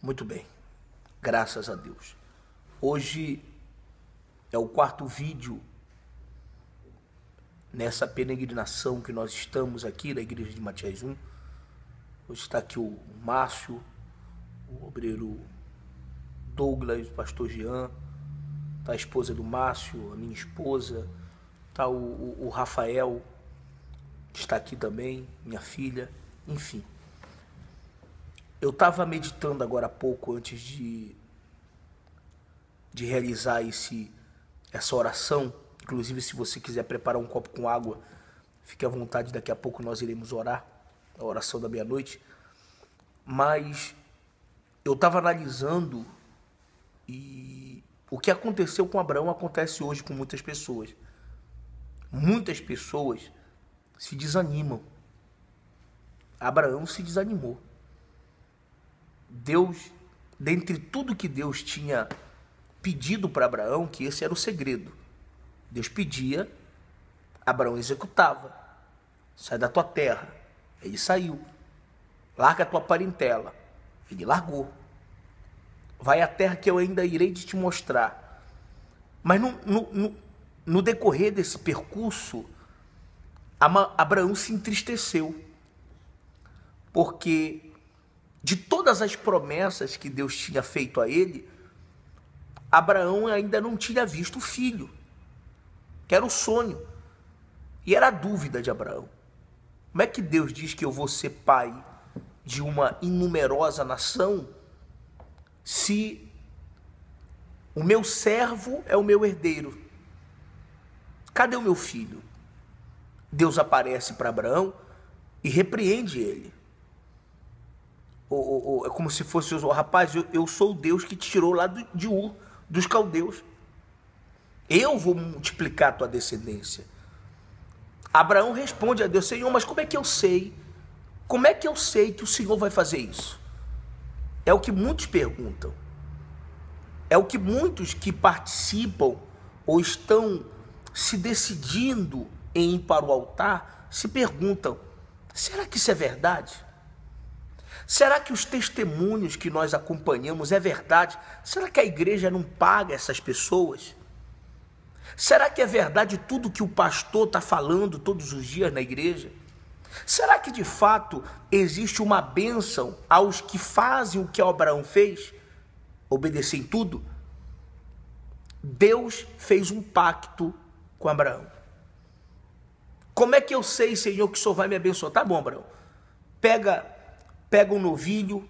Muito bem, graças a Deus. Hoje é o quarto vídeo nessa peregrinação que nós estamos aqui na igreja de Matias 1. Hoje está aqui o Márcio, o obreiro Douglas, o pastor Jean, está a esposa do Márcio, a minha esposa, está o Rafael, que está aqui também, minha filha, enfim. Eu estava meditando agora há pouco, antes de realizar essa oração. Inclusive, se você quiser preparar um copo com água, fique à vontade, daqui a pouco nós iremos orar, a oração da meia-noite. Mas eu estava analisando e o que aconteceu com Abraão acontece hoje com muitas pessoas. Muitas pessoas se desanimam. Abraão se desanimou. Deus, dentre tudo que Deus tinha pedido para Abraão, que esse era o segredo. Deus pedia, Abraão executava. Sai da tua terra. Ele saiu. Larga a tua parentela. Ele largou. Vai à terra que eu ainda irei te mostrar. Mas no decorrer desse percurso, Abraão se entristeceu. Porque de todas as promessas que Deus tinha feito a ele, Abraão ainda não tinha visto o filho, que era o sonho. E era a dúvida de Abraão. Como é que Deus diz que eu vou ser pai de uma inumerosa nação, se o meu servo é o meu herdeiro? Cadê o meu filho? Deus aparece para Abraão e repreende ele. É como se fosse, rapaz, eu sou o Deus que te tirou lá de Ur, dos caldeus. Eu vou multiplicar a tua descendência. Abraão responde a Deus: Senhor, mas como é que eu sei? Como é que eu sei que o Senhor vai fazer isso? É o que muitos perguntam. É o que muitos que participam ou estão se decidindo em ir para o altar se perguntam: será que isso é verdade? Será que os testemunhos que nós acompanhamos é verdade? Será que a igreja não paga essas pessoas? Será que é verdade tudo que o pastor está falando todos os dias na igreja? Será que de fato existe uma bênção aos que fazem o que Abraão fez? Obedecer em tudo? Deus fez um pacto com Abraão. Como é que eu sei, Senhor, que o Senhor vai me abençoar? Tá bom, Abraão. Pega um novilho,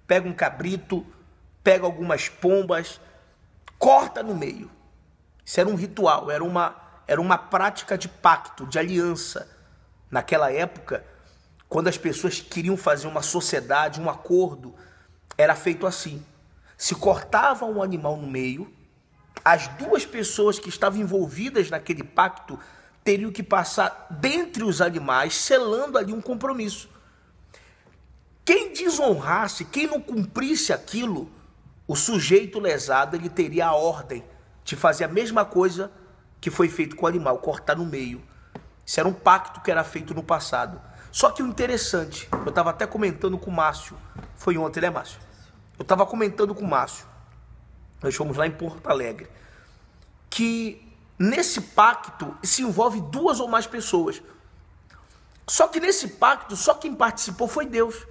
pega um cabrito, pega algumas pombas, corta no meio. Isso era um ritual, era uma prática de pacto, de aliança. Naquela época, quando as pessoas queriam fazer uma sociedade, um acordo, era feito assim. Se cortava um animal no meio, as duas pessoas que estavam envolvidas naquele pacto teriam que passar dentre os animais, selando ali um compromisso. Quem desonrasse, quem não cumprisse aquilo, o sujeito lesado, ele teria a ordem de fazer a mesma coisa que foi feito com o animal, cortar no meio. Isso era um pacto que era feito no passado. Só que o interessante, eu estava até comentando com o Márcio, foi ontem, né, Márcio? Eu estava comentando com o Márcio, nós fomos lá em Porto Alegre, que nesse pacto se envolve duas ou mais pessoas. Só que nesse pacto, só quem participou foi Deus.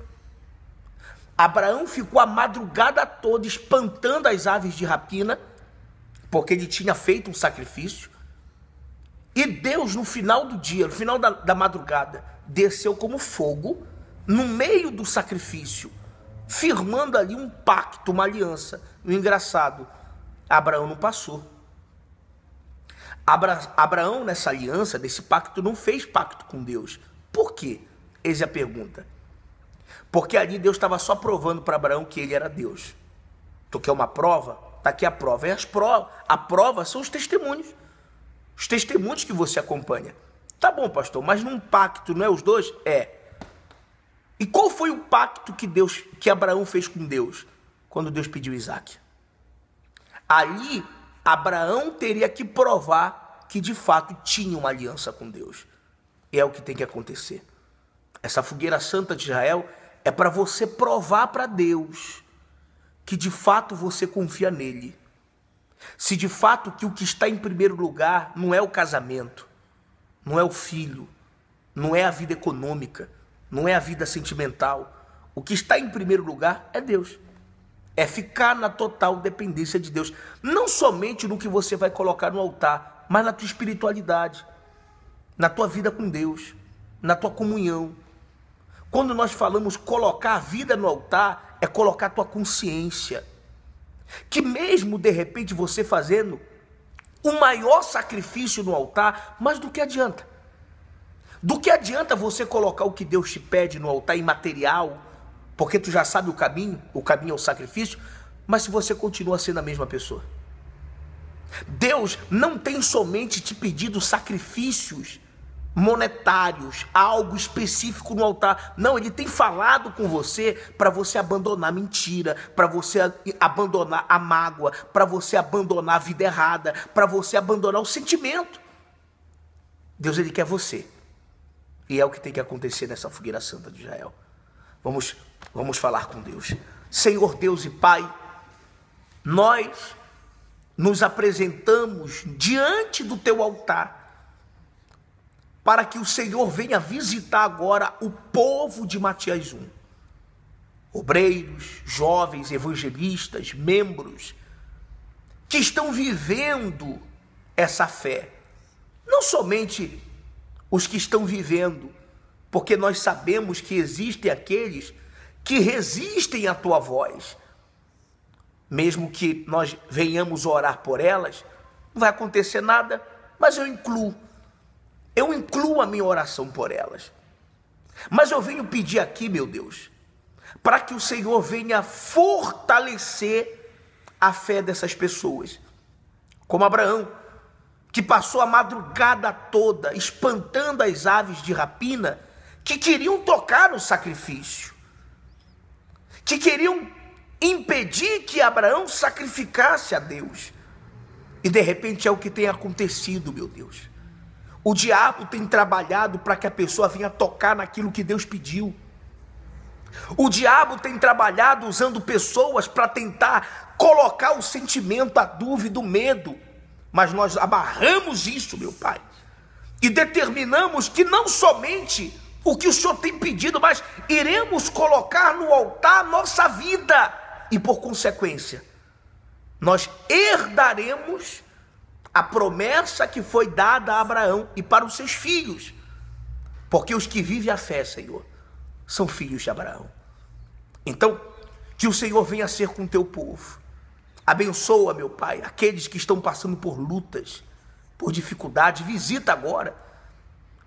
Abraão ficou a madrugada toda espantando as aves de rapina, porque ele tinha feito um sacrifício. E Deus, no final do dia, no final da madrugada, desceu como fogo no meio do sacrifício, firmando ali um pacto, uma aliança. O engraçado, Abraão não passou. Abraão, nessa aliança, desse pacto, não fez pacto com Deus. Por quê? Eis a pergunta. Porque ali Deus estava só provando para Abraão que ele era Deus. Tu quer uma prova? Está aqui a prova. E a prova são os testemunhos. Os testemunhos que você acompanha. Tá bom, pastor, mas num pacto não é os dois? É. E qual foi o pacto que Abraão fez com Deus? Quando Deus pediu Isaac. Ali, Abraão teria que provar que de fato tinha uma aliança com Deus. E é o que tem que acontecer. Essa fogueira santa de Israel é para você provar para Deus que de fato você confia nele. Se de fato que o que está em primeiro lugar não é o casamento, não é o filho, não é a vida econômica, não é a vida sentimental. O que está em primeiro lugar é Deus. É ficar na total dependência de Deus. Não somente no que você vai colocar no altar, mas na tua espiritualidade, na tua vida com Deus, na tua comunhão. Quando nós falamos colocar a vida no altar, é colocar a tua consciência. Que mesmo de repente você fazendo o maior sacrifício no altar, mas do que adianta? Do que adianta você colocar o que Deus te pede no altar imaterial, porque tu já sabe o caminho é o sacrifício, mas se você continua sendo a mesma pessoa. Deus não tem somente te pedido sacrifícios monetários, algo específico no altar. Não, ele tem falado com você para você abandonar a mentira, para você abandonar a mágoa, para você abandonar a vida errada, para você abandonar o sentimento. Deus, ele quer você. E é o que tem que acontecer nessa fogueira santa de Israel. Vamos falar com Deus. Senhor Deus e Pai, nós nos apresentamos diante do teu altar, para que o Senhor venha visitar agora o povo de Matias 1. Obreiros, jovens, evangelistas, membros, que estão vivendo essa fé. Não somente os que estão vivendo, porque nós sabemos que existem aqueles que resistem à tua voz. Mesmo que nós venhamos orar por elas, não vai acontecer nada, mas eu incluo a minha oração por elas. Mas eu venho pedir aqui, meu Deus, para que o Senhor venha fortalecer a fé dessas pessoas. Como Abraão, que passou a madrugada toda espantando as aves de rapina que queriam tocar no sacrifício, que queriam impedir que Abraão sacrificasse a Deus. E de repente é o que tem acontecido, meu Deus. O diabo tem trabalhado para que a pessoa venha tocar naquilo que Deus pediu. O diabo tem trabalhado usando pessoas para tentar colocar o sentimento, a dúvida, o medo. Mas nós amarramos isso, meu Pai, e determinamos que não somente o que o Senhor tem pedido, mas iremos colocar no altar a nossa vida. E por consequência, nós herdaremos a promessa que foi dada a Abraão e para os seus filhos. Porque os que vivem a fé, Senhor, são filhos de Abraão. Então, que o Senhor venha ser com o teu povo. Abençoa, meu Pai, aqueles que estão passando por lutas, por dificuldade. Visita agora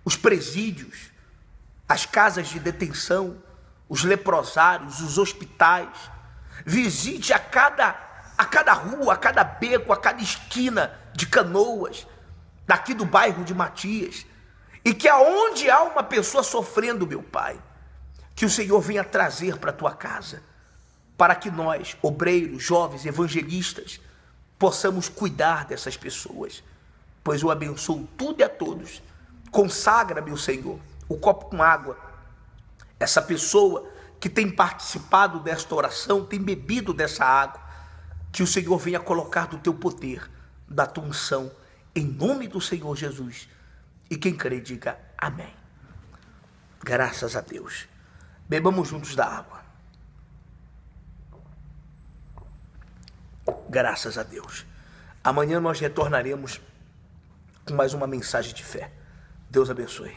os presídios, as casas de detenção, os leprosários, os hospitais. Visite a cada rua, a cada beco, a cada esquina de Canoas, daqui do bairro de Matias. E que aonde há uma pessoa sofrendo, meu Pai, que o Senhor venha trazer para a tua casa, para que nós, obreiros, jovens, evangelistas, possamos cuidar dessas pessoas. Pois eu abençoo tudo e a todos. Consagra, meu Senhor, o copo com água. Essa pessoa que tem participado desta oração, tem bebido dessa água, que o Senhor venha colocar do teu poder, da tua unção, em nome do Senhor Jesus. E quem crê, diga amém. Graças a Deus. Bebamos juntos da água. Graças a Deus. Amanhã nós retornaremos com mais uma mensagem de fé. Deus abençoe.